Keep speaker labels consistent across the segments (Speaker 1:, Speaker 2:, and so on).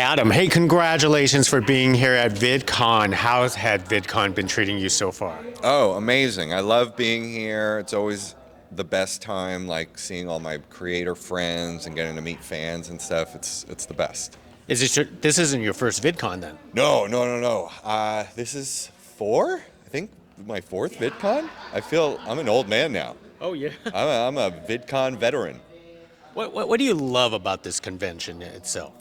Speaker 1: Adam, hey, congratulations for being here at VidCon. How's had VidCon been treating you so far?
Speaker 2: Oh, amazing. I love being here. It's always the best time, like seeing all my creator friends and getting to meet fans and stuff. It's the best.
Speaker 1: This isn't your first VidCon then?
Speaker 2: No, no, no, no. This is four? I think my fourth VidCon? I feel I'm an old man now.
Speaker 1: Oh, yeah.
Speaker 2: I'm a VidCon veteran.
Speaker 1: What do you love about this convention itself?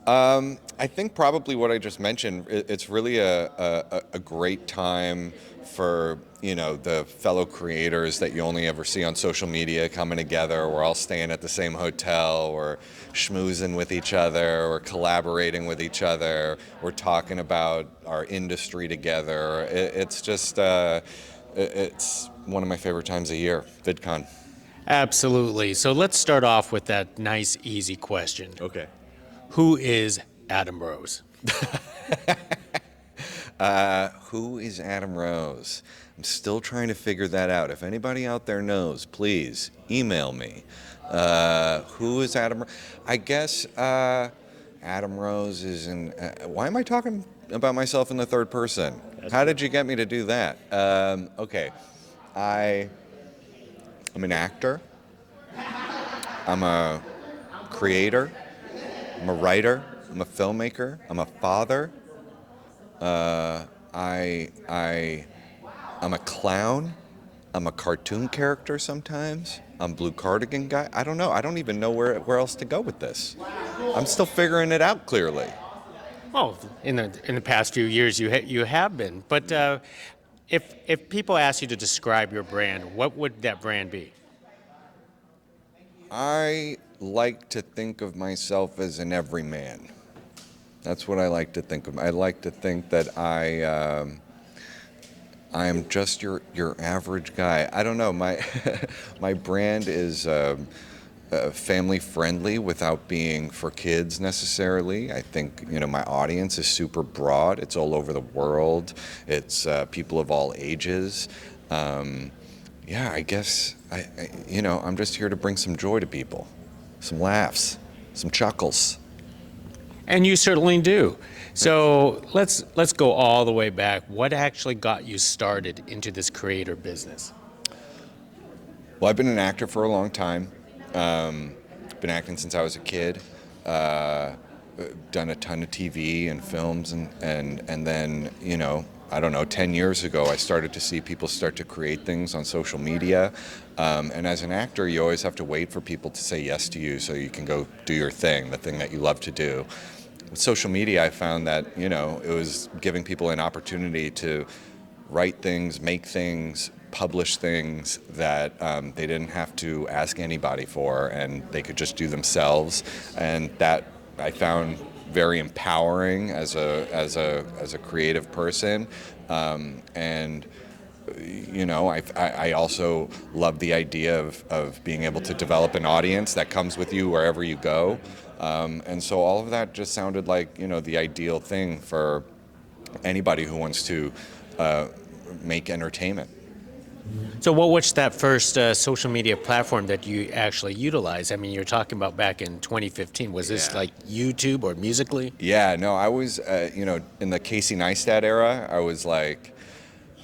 Speaker 2: I think probably what I just mentioned, it's really a great time for, the fellow creators that you only ever see on social media coming together. We're all staying at the same hotel, we're schmoozing with each other, we're collaborating with each other, we're talking about our industry together. It's one of my favorite times of year, VidCon.
Speaker 1: Absolutely. So let's start off with that nice, easy question.
Speaker 2: Okay.
Speaker 1: Who is Adam Rose?
Speaker 2: Who is Adam Rose? I'm still trying to figure that out. If anybody out there knows, please email me. Who is Adam? I guess Adam Rose is in. Why am I talking about myself in the third person? How did you get me to do that? Okay, I'm an actor. I'm a creator. I'm a writer. I'm a filmmaker. I'm a father. I'm a clown. I'm a cartoon character sometimes. I'm Blue Cardigan guy. I don't know. I don't even know where else to go with this. I'm still figuring it out clearly.
Speaker 1: Well, in the past few years, you have been. But if people ask you to describe your brand, what would that brand be?
Speaker 2: I like to think of myself as an everyman. That's what I like to think of. I like to think that I am just your average guy. I don't know. My my brand is family friendly without being for kids necessarily. I think my audience is super broad. It's all over the world. It's people of all ages. Yeah, I guess I'm just here to bring some joy to people, some laughs, some chuckles.
Speaker 1: And you certainly do. So let's go all the way back. What actually got you started into this creator business?
Speaker 2: Well, I've been an actor for a long time. Been acting since I was a kid. Done a ton of TV and films, and then I don't know, 10 years ago, I started to see people start to create things on social media. And as an actor, you always have to wait for people to say yes to you so you can go do your thing, the thing that you love to do. With social media, I found that, it was giving people an opportunity to write things, make things, publish things that they didn't have to ask anybody for, and they could just do themselves. And that I found very empowering as a creative person, and I also love the idea of being able to develop an audience that comes with you wherever you go, and so all of that just sounded like the ideal thing for anybody who wants to make entertainment.
Speaker 1: So what was that first social media platform that you actually utilized? I mean, you're talking about back in 2015. Was this like YouTube or Musical.ly?
Speaker 2: Yeah, no, I was, in the Casey Neistat era, I was like,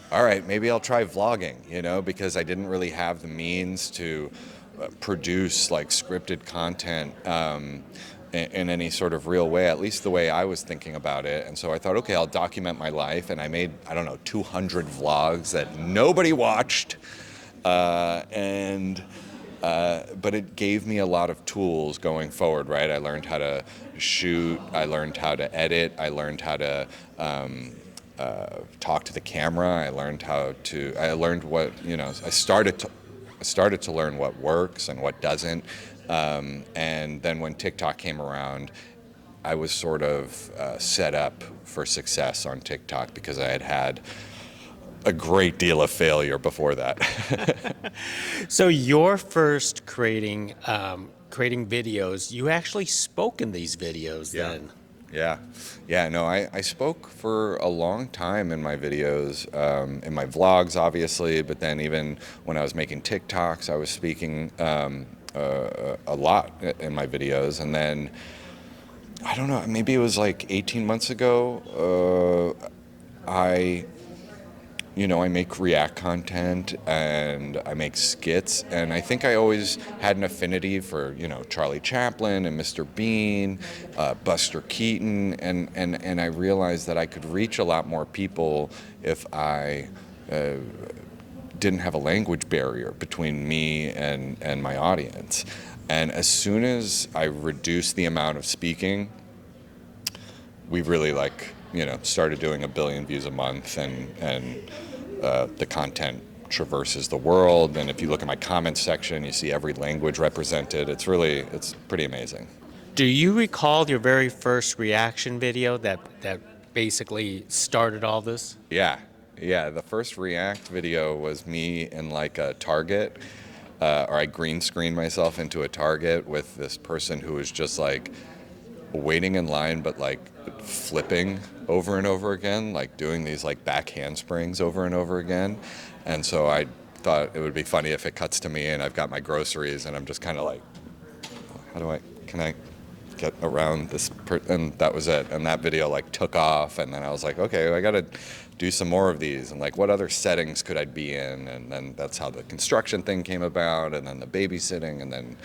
Speaker 2: all right, maybe I'll try vlogging, because I didn't really have the means to produce like scripted content in any sort of real way, at least the way I was thinking about it. And so I thought, okay, I'll document my life. And I made, 200 vlogs that nobody watched. But it gave me a lot of tools going forward, right? I learned how to shoot, I learned how to edit, I learned how to talk to the camera, I learned what, I started to learn what works and what doesn't. And then when TikTok came around, I was sort of set up for success on TikTok because I had a great deal of failure before that.
Speaker 1: So your first creating videos, you actually spoke in these videos then.
Speaker 2: Yeah, no, I spoke for a long time in my videos, in my vlogs, obviously, but then even when I was making TikToks, I was speaking a lot in my videos. And then I don't know, maybe it was like 18 months ago. I make React content and I make skits, and I think I always had an affinity for, Charlie Chaplin and Mr. Bean, Buster Keaton, and I realized that I could reach a lot more people if I didn't have a language barrier between me and my audience. And as soon as I reduced the amount of speaking, we really started doing 1 billion views a month, and the content traverses the world. And if you look at my comments section, you see every language represented. It's pretty amazing.
Speaker 1: Do you recall your very first reaction video that basically started all this?
Speaker 2: Yeah, yeah. The first React video was me in like a Target, or I green screened myself into a Target with this person who was just like waiting in line, but like flipping over and over again, like doing these like back handsprings over and over again. And so I thought it would be funny if it cuts to me and I've got my groceries and I'm just kind of like, can I get around this? And that was it. And that video like took off. And then I was like, okay, I got to do some more of these. And like, what other settings could I be in? And then that's how the construction thing came about. And then the babysitting, and then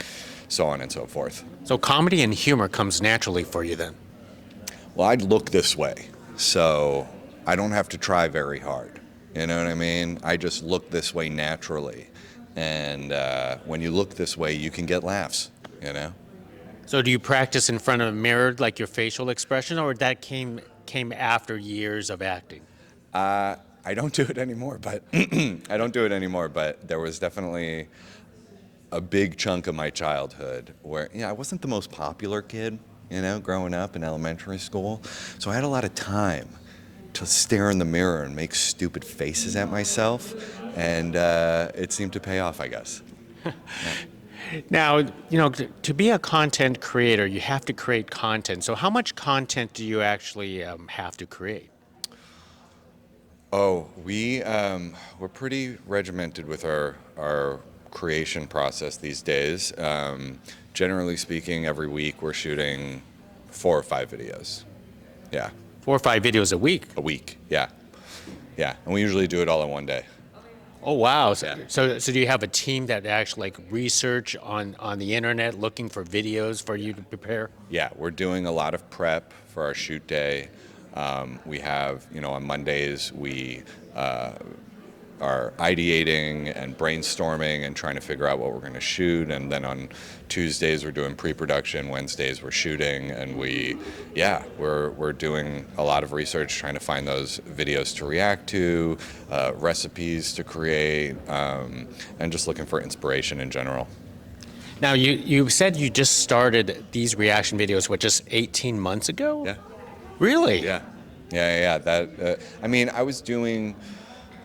Speaker 2: so on and so forth.
Speaker 1: So comedy and humor comes naturally for you then?
Speaker 2: Well, I'd look this way, so I don't have to try very hard. You know what I mean? I just look this way naturally. And when you look this way, you can get laughs,
Speaker 1: So do you practice in front of a mirror, like your facial expression, or that came after years of acting?
Speaker 2: I don't do it anymore, but I don't do it anymore, but there was definitely a big chunk of my childhood where, I wasn't the most popular kid, growing up in elementary school. So I had a lot of time to stare in the mirror and make stupid faces at myself. And it seemed to pay off, I guess.
Speaker 1: Now, to be a content creator, you have to create content. So how much content do you actually have to create?
Speaker 2: Oh, we're pretty regimented with our creation process these days. Generally speaking, every week we're shooting 4 or 5 videos. Yeah.
Speaker 1: 4 or 5 videos a week?
Speaker 2: A week, yeah. Yeah, and we usually do it all in one day.
Speaker 1: Oh, wow.
Speaker 2: Yeah.
Speaker 1: So do you have a team that actually research on the internet looking for videos for you to prepare?
Speaker 2: Yeah, we're doing a lot of prep for our shoot day. We have, on Mondays, we are ideating and brainstorming and trying to figure out what we're going to shoot. And then on Tuesdays, we're doing pre-production. Wednesdays, we're shooting. And we're doing a lot of research, trying to find those videos to react to, recipes to create, and just looking for inspiration in general.
Speaker 1: Now, you said you just started these reaction videos, just 18 months ago?
Speaker 2: Yeah.
Speaker 1: Really?
Speaker 2: Yeah. I was doing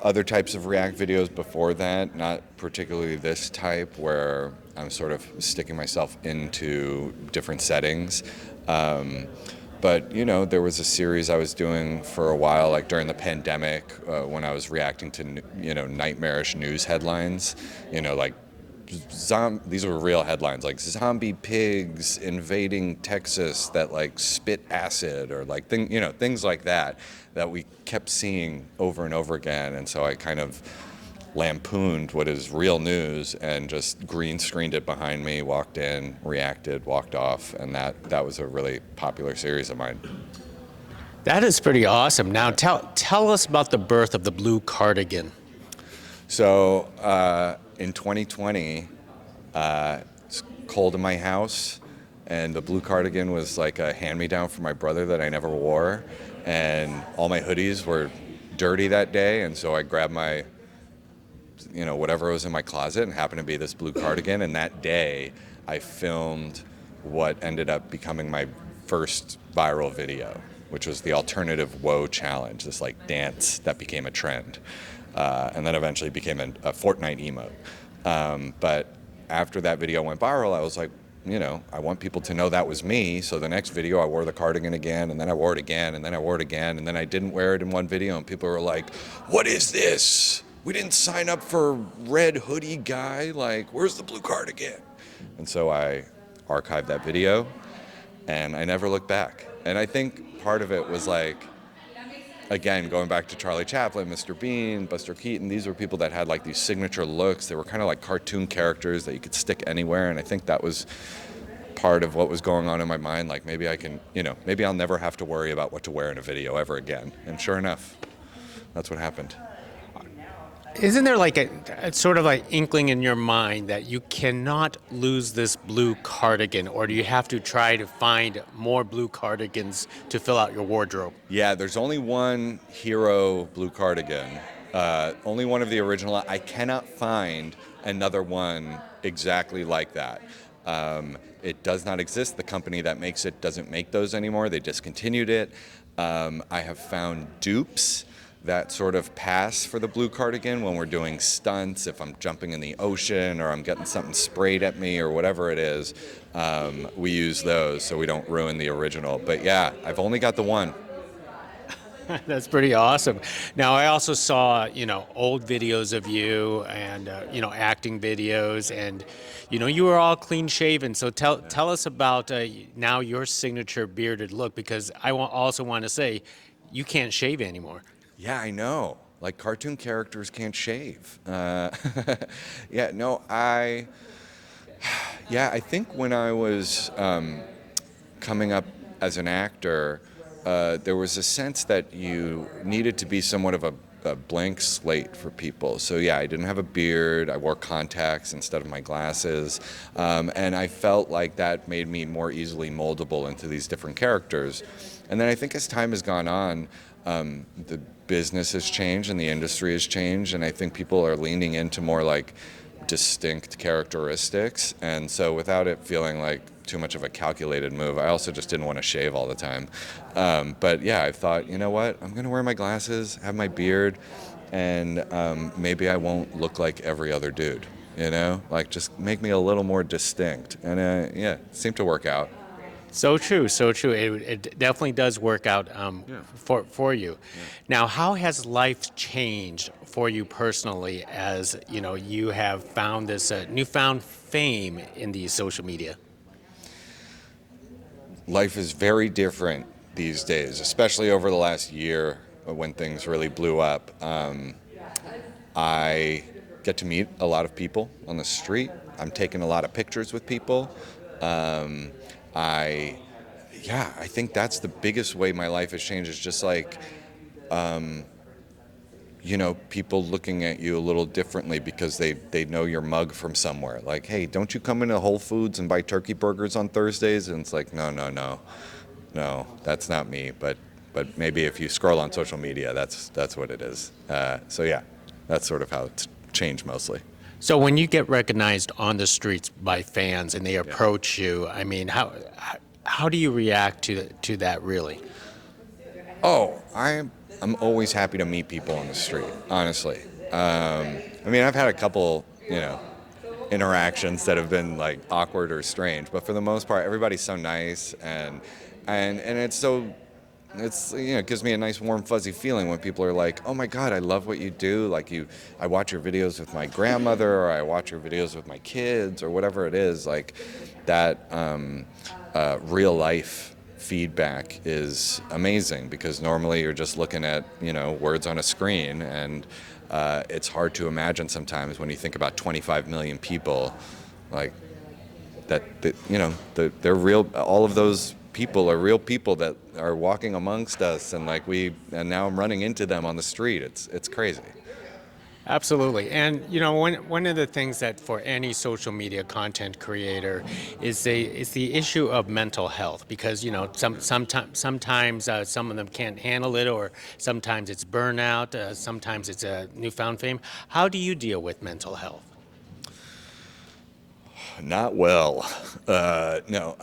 Speaker 2: other types of React videos before that, not particularly this type where I'm sort of sticking myself into different settings. But there was a series I was doing for a while, like during the pandemic, when I was reacting to nightmarish news headlines, like these were real headlines, like zombie pigs invading Texas that like spit acid, or like things like that we kept seeing over and over again. And so I kind of lampooned what is real news and just green screened it behind me, walked in, reacted, walked off, and that was a really popular series of mine.
Speaker 1: That is pretty awesome. Now tell us about the birth of the blue cardigan.
Speaker 2: So in 2020, it's cold in my house, and the blue cardigan was like a hand-me-down from my brother that I never wore, and all my hoodies were dirty that day, and so I grabbed my, whatever was in my closet, and happened to be this blue cardigan, and that day I filmed what ended up becoming my first viral video, which was the alternative woe challenge, this like dance that became a trend. And then eventually became a Fortnite emote. But after that video went viral, I was like, I want people to know that was me. So the next video I wore the cardigan again, and then I wore it again, and then I wore it again, and then I didn't wear it in one video, and people were like, what is this? We didn't sign up for red hoodie guy. Like, where's the blue cardigan? And so I archived that video, and I never looked back. And I think part of it was like, again, going back to Charlie Chaplin, Mr. Bean, Buster Keaton, these were people that had like these signature looks. They were kind of like cartoon characters that you could stick anywhere. And I think that was part of what was going on in my mind. Like maybe I can, maybe I'll never have to worry about what to wear in a video ever again. And sure enough, that's what happened.
Speaker 1: Isn't there like a sort of like inkling in your mind that you cannot lose this blue cardigan, or do you have to try to find more blue cardigans to fill out your wardrobe?
Speaker 2: Yeah, there's only one hero blue cardigan, only one of the original. I cannot find another one exactly like that. It does not exist. The company that makes it doesn't make those anymore. They discontinued it. I have found dupes that sort of pass for the blue cardigan when we're doing stunts, if I'm jumping in the ocean or I'm getting something sprayed at me or whatever it is. We use those so we don't ruin the original. But yeah, I've only got the one.
Speaker 1: That's pretty awesome. Now, I also saw, old videos of you and, acting videos, and, you were all clean shaven. So tell us about now your signature bearded look, because I also want to say you can't shave anymore.
Speaker 2: Yeah, I know. Like cartoon characters can't shave. Yeah, no, I think when I was coming up as an actor, there was a sense that you needed to be somewhat of a blank slate for people. So yeah, I didn't have a beard. I wore contacts instead of my glasses. And I felt like that made me more easily moldable into these different characters. And then I think as time has gone on, the business has changed and the industry has changed, and I think people are leaning into more like distinct characteristics. And so without it feeling like too much of a calculated move, I also just didn't want to shave all the time. But yeah, I thought, you know what, I'm going to wear my glasses, have my beard, and maybe I won't look like every other dude, like just make me a little more distinct. And yeah, it seemed to work out.
Speaker 1: So true, so true. It definitely does work out for you.
Speaker 2: Yeah.
Speaker 1: Now, how has life changed for you personally as you have found this newfound fame in the social media?
Speaker 2: Life is very different these days, especially over the last year when things really blew up. I get to meet a lot of people on the street. I'm taking a lot of pictures with people. I think that's the biggest way my life has changed, is just like, people looking at you a little differently because they know your mug from somewhere. Like, hey, don't you come into Whole Foods and buy turkey burgers on Thursdays? And it's like, no, that's not me. But maybe if you scroll on social media, that's what it is. So yeah, that's sort of how it's changed mostly.
Speaker 1: So when you get recognized on the streets by fans and they approach you, I mean, how do you react to that really?
Speaker 2: Oh, I'm always happy to meet people on the street, honestly. I've had a couple, interactions that have been like awkward or strange, but for the most part, everybody's so nice, and it gives me a nice warm fuzzy feeling when people are like, oh my God, I love what you do. Like I watch your videos with my grandmother, or I watch your videos with my kids, or whatever it is. Like that real life feedback is amazing, because normally you're just looking at words on a screen, and it's hard to imagine sometimes when you think about 25 million people, like that they're real. All of those people are real people that are walking amongst us, and now I'm running into them on the street. It's crazy.
Speaker 1: Absolutely. And one of the things that for any social media content creator is the issue of mental health, because sometimes some of them can't handle it, or sometimes it's burnout, sometimes it's a newfound fame. How do you deal with mental health?
Speaker 2: Not well. No.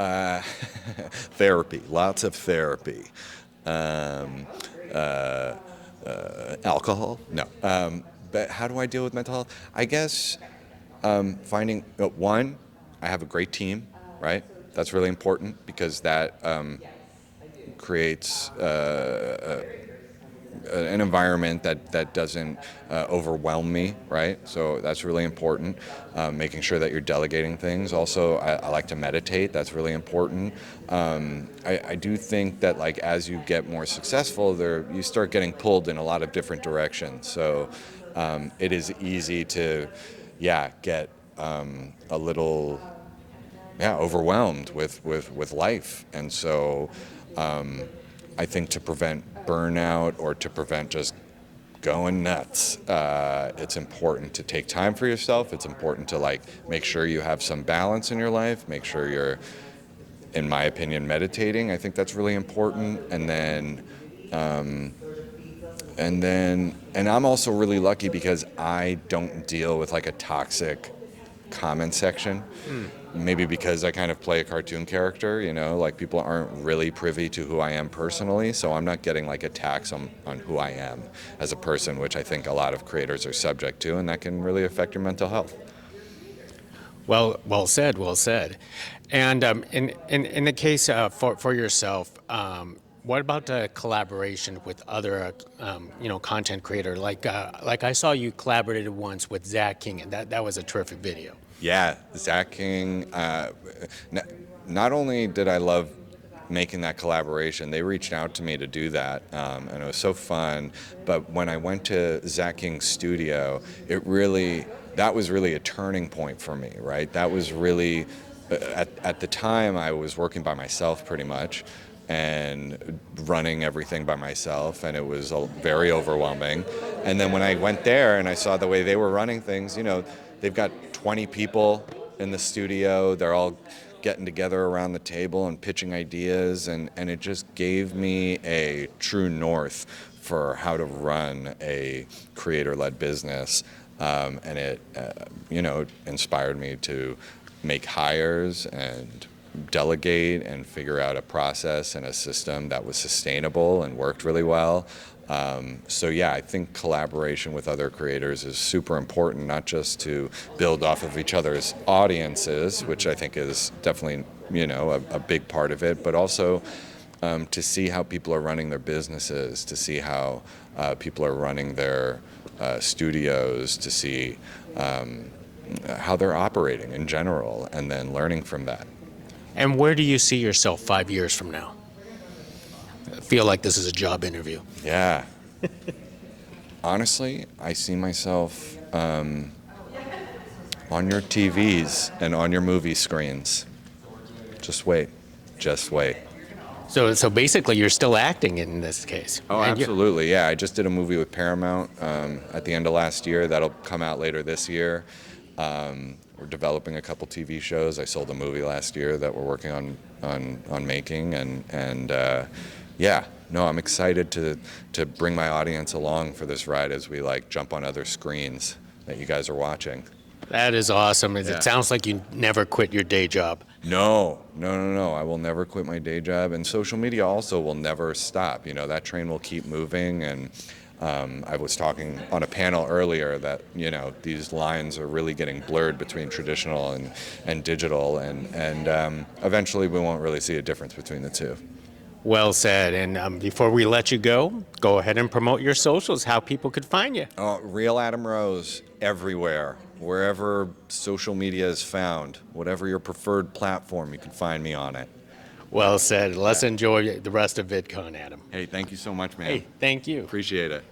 Speaker 2: Therapy. Lots of therapy. Alcohol? No. But how do I deal with mental health? I guess finding one, I have a great team, right? That's really important, because that creates an environment that doesn't overwhelm me, right? So that's really important. Making sure that you're delegating things. Also, I like to meditate. That's really important. I do think that like as you get more successful, you start getting pulled in a lot of different directions. So it is easy to, get a little overwhelmed with life. And so I think to prevent burnout or to prevent just going nuts, it's important to take time for yourself. It's important to like make sure you have some balance in your life, make sure you're, in my opinion, meditating. I think that's really important. And I'm also really lucky because I don't deal with like a toxic comment section. Maybe because I kind of play a cartoon character, like people aren't really privy to who I am personally, so I'm not getting like attacks on who I am as a person, which I think a lot of creators are subject to, and that can really affect your mental health.
Speaker 1: Well said, well said. And in the case for yourself, what about collaboration with other, content creator? Like I saw you collaborated once with Zach King, and that was a terrific video.
Speaker 2: Yeah, Zach King. Not only did I love making that collaboration, they reached out to me to do that, and it was so fun. But when I went to Zach King's studio, that was really a turning point for me, right? That was really, at the time, I was working by myself pretty much and running everything by myself, and it was very overwhelming. And then when I went there and I saw the way they were running things, they've got 20 people in the studio. They're all getting together around the table and pitching ideas, and it just gave me a true north for how to run a creator-led business. And it, inspired me to make hires and delegate and figure out a process and a system that was sustainable and worked really well. I think collaboration with other creators is super important, not just to build off of each other's audiences, which I think is definitely, a big part of it, but also to see how people are running their businesses, to see how people are running their studios, to see how they're operating in general, and then learning from that.
Speaker 1: And where do you see yourself 5 years from now? I feel like this is a job interview.
Speaker 2: Yeah. Honestly, I see myself on your TVs and on your movie screens. Just wait. Just wait.
Speaker 1: So basically, you're still acting in this case.
Speaker 2: Oh, absolutely. Yeah, I just did a movie with Paramount at the end of last year. That'll come out later this year. We're developing a couple TV shows. I sold a movie last year that we're working on making, and I'm excited to bring my audience along for this ride as we like jump on other screens that you guys are watching.
Speaker 1: That is awesome.
Speaker 2: Yeah.
Speaker 1: It sounds like you never quit your day job.
Speaker 2: No. I will never quit my day job, and social media also will never stop. That train will keep moving, and I was talking on a panel earlier that these lines are really getting blurred between traditional and digital, and eventually we won't really see a difference between the two.
Speaker 1: Well said. And before we let you go ahead and promote your socials, how people could find you.
Speaker 2: Real Adam Rose everywhere, wherever social media is found, whatever your preferred platform, you can find me on it.
Speaker 1: Well said. Let's enjoy the rest of VidCon, Adam.
Speaker 2: Hey, thank you so much, man.
Speaker 1: Hey, thank you.
Speaker 2: Appreciate it.